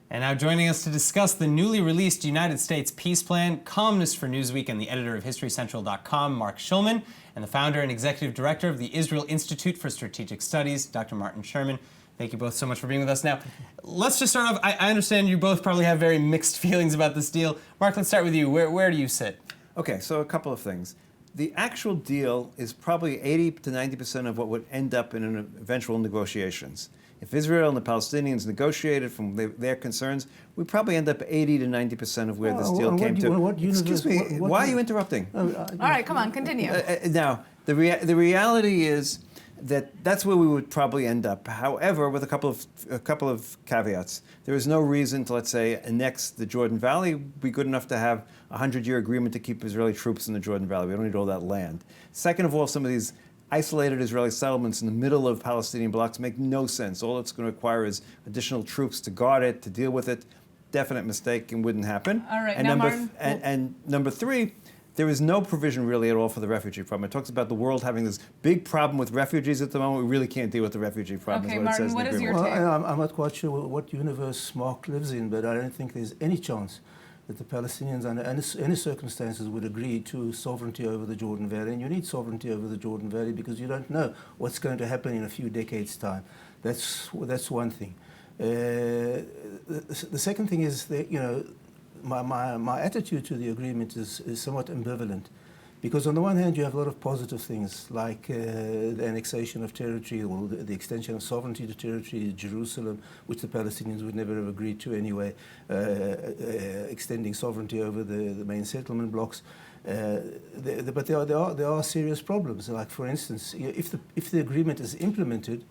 And now joining us to discuss the newly released United States peace plan, columnist for Newsweek and the editor of HistoryCentral.com, Marc Schulman, and the founder and executive director of the Israel Institute for Strategic Studies, Dr. Martin Sherman. Thank you both so much for being with us. Now, let's just start off. I understand you both probably have very mixed feelings about this deal. Marc, let's start with you. Where do you sit? Okay, so a couple of things. The actual deal is probably 80 to 90% of what would end up in an eventual negotiations. If Israel and the Palestinians negotiated from their concerns, we probably end up 80 to 90% of where this deal came to. Excuse me, why are you interrupting? All right, come on, continue. Now, the reality is that that's where we would probably end up. However, with a couple of caveats. There is no reason to, let's say, annex the Jordan Valley. It would be good enough to have a 100-year agreement to keep Israeli troops in the Jordan Valley. We don't need all that land. Second of all, some of these isolated Israeli settlements in the middle of Palestinian blocks make no sense. All it's going to require is additional troops to guard it, to deal with it. Definite mistake and wouldn't happen. All right, and now, number Martin, number three, there is no provision really at all for the refugee problem. It talks about the world having this big problem with refugees at the moment. We really can't deal with the refugee problem. Okay, is what Martin, it says what in the is your agreement. take? Well, I'm not quite sure what universe Marc lives in, but I don't think there's any chance that the Palestinians, under any circumstances, would agree to sovereignty over the Jordan Valley. And you need sovereignty over the Jordan Valley because you don't know what's going to happen in a few decades' time. That's one thing. The second thing is that, you know, my attitude to the agreement is somewhat ambivalent. Because on the one hand, you have a lot of positive things, like the annexation of territory or the extension of sovereignty to territory, Jerusalem, which the Palestinians would never have agreed to anyway, extending sovereignty over the main settlement blocks. But there are serious problems. Like, for instance, if the agreement is implemented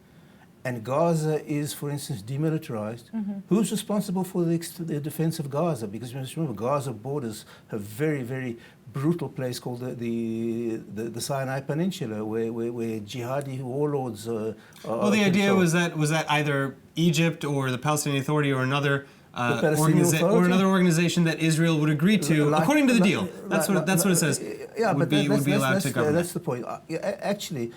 and Gaza is, for instance, demilitarized, who's responsible for the defense of Gaza? Because you must remember, Gaza borders a very, very brutal place called the Sinai Peninsula, where jihadi warlords are. Well, the idea was that either Egypt or the Palestinian Authority or another organization that Israel would agree to, according to the deal. That's what it says. Yeah, would be allowed to govern. That's the point. Actually,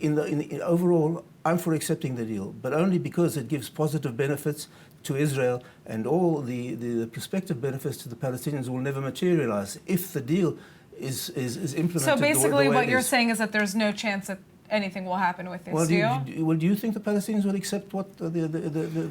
in overall, I'm for accepting the deal, but only because it gives positive benefits to Israel, and all the prospective benefits to the Palestinians will never materialize if the deal is implemented. So basically, the way what it you're is. saying is that there's no chance that anything will happen with this Well, deal? do you think the Palestinians would accept what the Well, do you think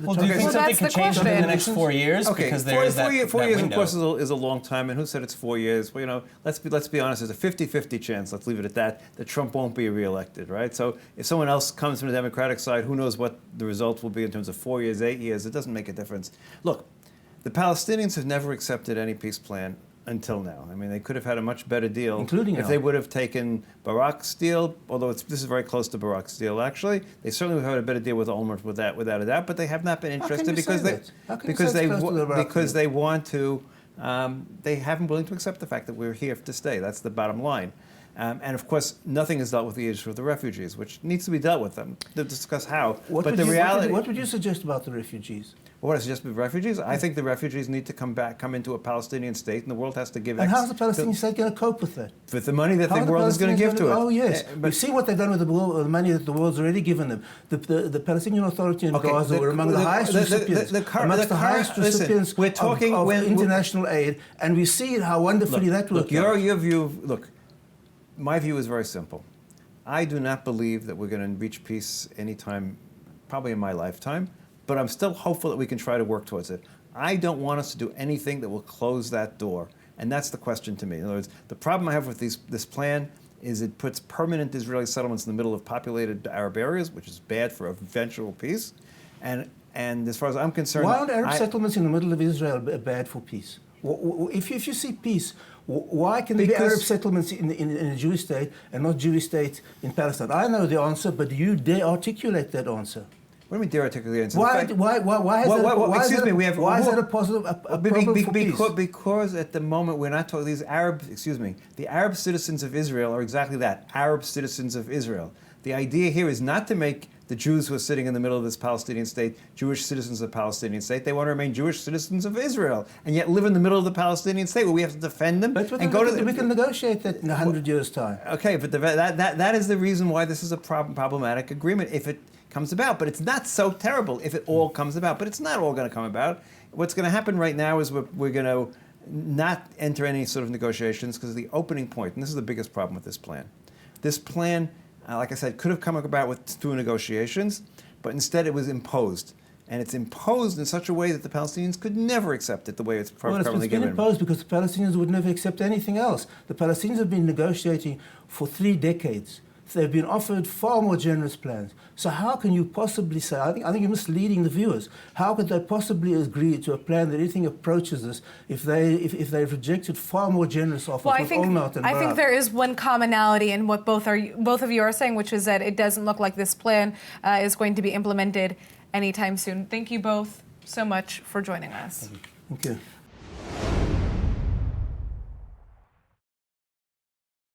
Well, something that's could the change in the question. next 4 years? Okay, Because there is that four years, window. of course, is a long time. And who said it's 4 years? Well, you know, let's be honest. There's a 50-50 chance. Let's leave it at that. That Trump won't be reelected, right? So if someone else comes from the Democratic side, who knows what the result will be in terms of 4 years, 8 years? It doesn't make a difference. Look, the Palestinians have never accepted any peace plan until now. I mean, they could have had a much better deal, including if they would have taken Barak's deal. Although this is very close to Barak's deal, actually. They certainly would have had a better deal with Olmert without a doubt. But they have not been interested because they want to. They haven't willing to accept the fact that we're here to stay. That's the bottom line. And of course, nothing is dealt with the issue of the refugees, which needs to be dealt with them to discuss how. What would you suggest about the refugees? What I suggest with refugees? I think the refugees need to come into a Palestinian state, and the world has to give. And how's the Palestinian state going to cope with that? With the money that the world is going to give to it. Oh yes, we've seen what they've done with the money that the world's already given them. The Palestinian Authority in Gaza were among the highest recipients, recipients of international aid, and we see how wonderfully that worked out. Your view. Look, my view is very simple. I do not believe that we're going to reach peace anytime, probably in my lifetime. But I'm still hopeful that we can try to work towards it. I don't want us to do anything that will close that door. And that's the question to me. In other words, the problem I have with this plan is it puts permanent Israeli settlements in the middle of populated Arab areas, which is bad for eventual peace. And as far as I'm concerned... Why aren't Arab settlements in the middle of Israel bad for peace? If you see peace, why can there be Arab settlements in a Jewish state and not Jewish states in Palestine? I know the answer, but do you dare articulate that answer? What do you mean dare articulate? Why is that a problem for peace? Because at the moment we're not talking, the Arab citizens of Israel are exactly that, Arab citizens of Israel. The idea here is not to make the Jews who are sitting in the middle of this Palestinian state Jewish citizens of the Palestinian state. They want to remain Jewish citizens of Israel, and yet live in the middle of the Palestinian state where we have to defend them. But we can negotiate that in 100 years' time. Okay, but that is the reason why this is a problematic agreement. comes about. But it's not so terrible if it all comes about. But it's not all going to come about. What's going to happen right now is we're going to not enter any sort of negotiations because the opening point, and this is the biggest problem with this plan. This plan, like I said, could have come about through negotiations, but instead it was imposed. And it's imposed in such a way that the Palestinians could never accept it the way it's currently been given. imposed because the Palestinians would never accept anything else. The Palestinians have been negotiating for 3 decades. They've been offered far more generous plans. So how can you possibly say, I think you're misleading the viewers, how could they possibly agree to a plan that anything approaches this if they've rejected far more generous offers Well, with Olmert and I think Barak? there is one commonality in what both of you are saying, which is that it doesn't look like this plan is going to be implemented anytime soon. Thank you both so much for joining us. Thank you.